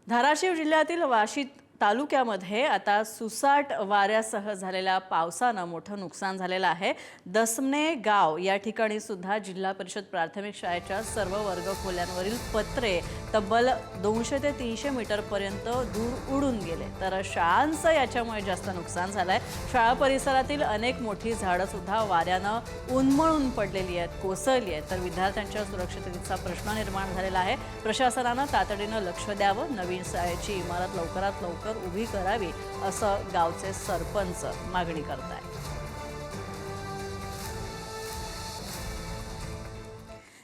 धाराशिव जिल्ह्यातील वाशी तालुक्यामध्ये आता सुसाट वाऱ्यासह झालेल्या पावसानं मोठं नुकसान झालेलं आहे। दसमने गाव या ठिकाणी सुद्धा जिल्हा परिषद प्राथमिक शाळेच्या सर्व वर्ग खोल्यांवरील पत्रे तब्बल 200 ते 300 मीटर पर्यंत दूर उडून गेले, तर शाळांचं याच्यामुळे जास्त नुकसान झालंय। शाळा परिसरातील अनेक मोठी झाडं सुद्धा वाऱ्यानं उन्मळून पडलेली आहेत, कोसळली आहेत, तर विद्यार्थ्यांच्या सुरक्षिततेचा प्रश्न निर्माण झालेला आहे। प्रशासनानं तातडीनं लक्ष द्यावं, नवीन शाळेची इमारत लवकरात लवकर उभी करावी असं गावचे सरपंच मागणी करतायत।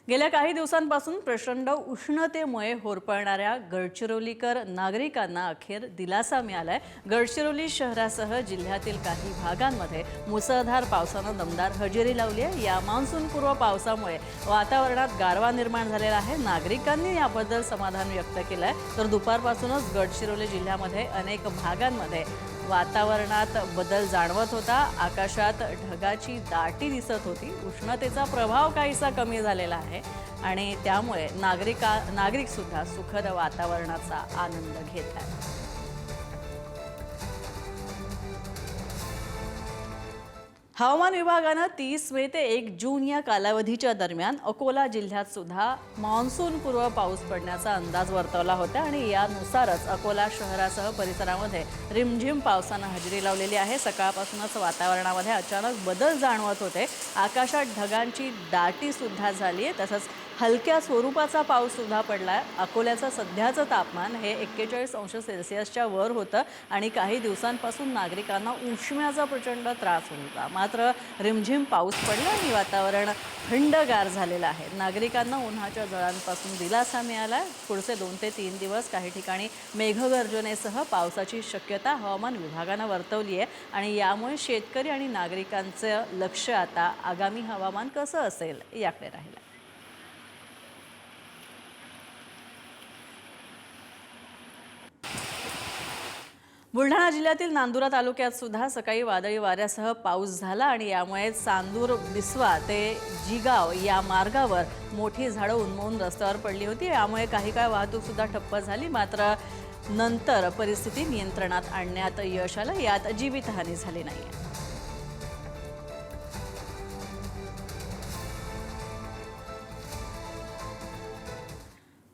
गेल्या काही दिवसांपासून प्रचंड उष्णतेमुळे होरपळणाऱ्या गडचिरोलीकर नागरिकांना अखेर दिलासा मिळालाय। गडचिरोली शहरासह जिल्ह्यातील काही भागांमध्ये मुसळधार पावसानं दमदार हजेरी लावली आहे। या मान्सूनपूर्व पावसामुळे वातावरणात गारवा निर्माण झालेला आहे। नागरिकांनी याबद्दल समाधान व्यक्त केलंय, तर दुपारपासूनच गडचिरोली जिल्ह्यामध्ये अनेक भागांमध्ये वातावरणात बदल जाणवत होता। आकाशात ढगाची दाटी दिसत होती। उष्णतेचा प्रभाव काहीसा कमी झालेला आहे आणि त्यामुळे नागरिक सुद्धा सुखद वातावरणाचा आनंद घेत आहेत। हवामान विभागानं 30 मे ते 1 जून या कालावधीच्या दरम्यान अकोला जिल्ह्यात सुद्धा मान्सूनपूर्व पाऊस पडण्याचा अंदाज वर्तवला होता आणि यानुसारच अकोला शहरासह परिसरामध्ये रिमझिम पावसानं हजेरी लावलेली आहे। सकाळपासूनच वातावरणामध्ये अचानक बदल जाणवत होते। आकाशात ढगांची दाटी सुद्धा झाली आहे, तसंच हलक्या स्वरूपाचा पाऊस सुद्धा पडलाय। अकोल्याचं सध्याचं तापमान हे 41 अंश सेल्सिअसच्या वर होतं आणि काही दिवसांपासून नागरिकांना उष्म्याचा प्रचंड त्रास होत होता। मात्र रिमझिम पाऊस पडला आणि वातावरण थंडगार झालेलं आहे। नागरिकांना उन्हाच्या झळांपासून दिलासा मिळाला। पुढचे 2 ते 3 दिवस काही ठिकाणी मेघगर्जनेसह पावसाची शक्यता हवामान विभागानं वर्तवली आहे आणि यामुळे शेतकरी आणि नागरिकांचं लक्ष आता आगामी हवामान कसं असेल याकडे राहिलं। बुलढाणा जिल्ह्यातील नांदुरा तालुक्यात सुद्धा सकाळी वादळी वाऱ्यासह पाऊस झाला आणि यामुळे चांदूर बिस्वा ते जिगाव या मार्गावर मोठी झाडं उन्मळून रस्त्यावर पडली होती। यामुळे काही काळ वाहतूक सुद्धा ठप्प झाली, मात्र नंतर परिस्थिती नियंत्रणात आणण्यात यश आलं। यात जीवितहानी झाली नाही।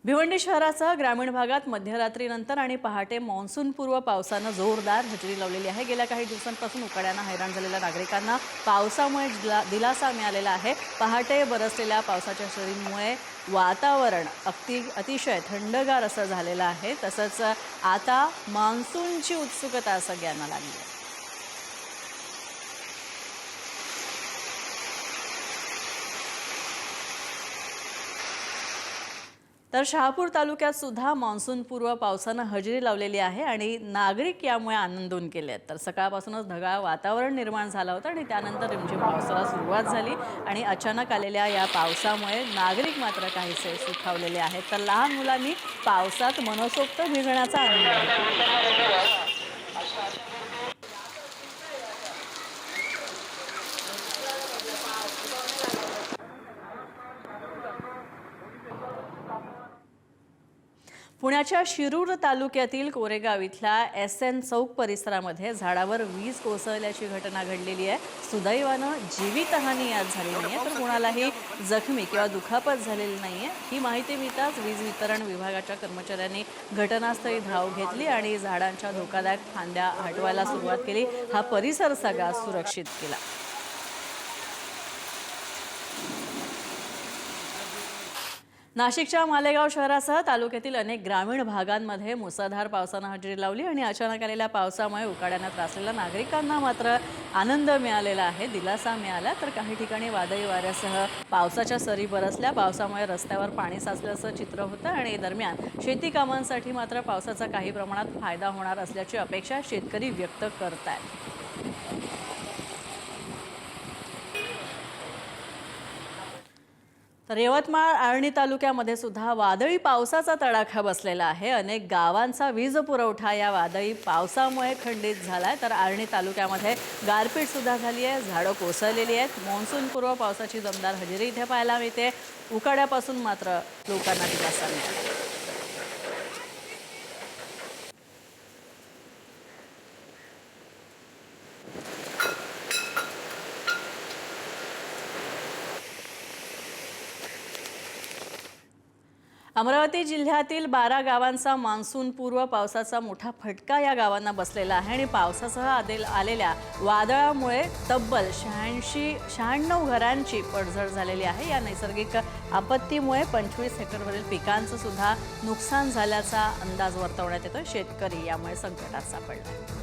भिवंडी शहरासह ग्रामीण भागात मध्यरात्रीनंतर आणि पहाटे मान्सूनपूर्व पावसानं जोरदार हजेरी लावलेली आहे। गेल्या काही दिवसांपासून उकाड्यानं हैराण झालेल्या नागरिकांना पावसामुळे दिलासा मिळालेला आहे। पहाटे बरसलेल्या पावसाच्या सरींमुळे वातावरण अतिशय थंडगार असं झालेलं आहे। तसंच आता मान्सूनची उत्सुकता सगळ्यांना लागली आहे। तर शहापूर तालुक्यात सुद्धा मान्सूनपूर्व पावसानं हजेरी लावलेली आहे आणि नागरिक यामुळे आनंदून गेले आहेत। तर सकाळपासूनच ढगाळ वातावरण निर्माण झालं होतं आणि त्यानंतर रिमझिम पावसाला सुरुवात झाली आणि अचानक आलेल्या या पावसामुळे नागरिक मात्र काहीसे सुखावलेले आहेत। तर लहान मुलांनी पावसात मनसोक्त भिजण्याचा आनंद घेतला। पुण्याच्या शिरूर तालुक्यातील कोरेगाव इथल्या SN चौक परिसरामध्ये झाडावर वीज कोसळल्याची घटना घडलेली आहे। सुदैवानं जीवितहानी यात झाली नाहीये, तर कोणालाही जखमी किंवा दुखापत झालेली नाहीये। ही माहिती मिळताच वीज वितरण विभागाच्या कर्मचाऱ्यांनी घटनास्थळी धाव घेतली आणि झाडांच्या धोकादायक फांद्या हटवायला सुरुवात केली। हा परिसर सगळा सुरक्षित केला। नाशिकच्या मालेगाव शहरासह तालुक्यातील अनेक ग्रामीण भागांमध्ये मुसळधार पावसानं हजेरी लावली आणि अचानक आलेल्या पावसामुळे उकाड्यानं त्रासलेल्या नागरिकांना मात्र आनंद मिळालेला आहे, दिलासा मिळाला। तर काही ठिकाणी वादळी वाऱ्यासह पावसाच्या सरी बरसल्या। पावसामुळे रस्त्यावर पाणी साचल्याचं चित्र होतं आणि दरम्यान शेती कामांसाठी मात्र पावसाचा काही प्रमाणात फायदा होणार असल्याची अपेक्षा शेतकरी व्यक्त करतायत। तर यवतमाळ आर्णी तालुक्यामध्ये सुद्धा वादळी पावसाचा तडाखा बसलेला आहे। अनेक गावांचा वीज पुरवठा या वादळी पावसामुळे खंडित झालाय। तर आर्णी तालुक्यामध्ये गारपीट सुद्धा झाली आहे, झाडं कोसळलेली आहेत। मान्सूनपूर्व पावसाची दमदार हजेरी इथे पाहायला मिळते। उकाड्यापासून मात्र लोकांना दिलासा मिळाला। अमरावती जिल्ह्यातील 12 गावांचा मान्सूनपूर्व पावसाचा मोठा फटका या गावांना बसलेला आहे आणि पावसासह आलेल्या वादळामुळे तब्बल 96 घरांची पडझड झालेली आहे। या नैसर्गिक आपत्तीमुळे 25 हेक्टरवरील पिकांचं सुद्धा नुकसान झाल्याचा अंदाज वर्तवण्यात येतोय। शेतकरी यामुळे संकटात सापडले।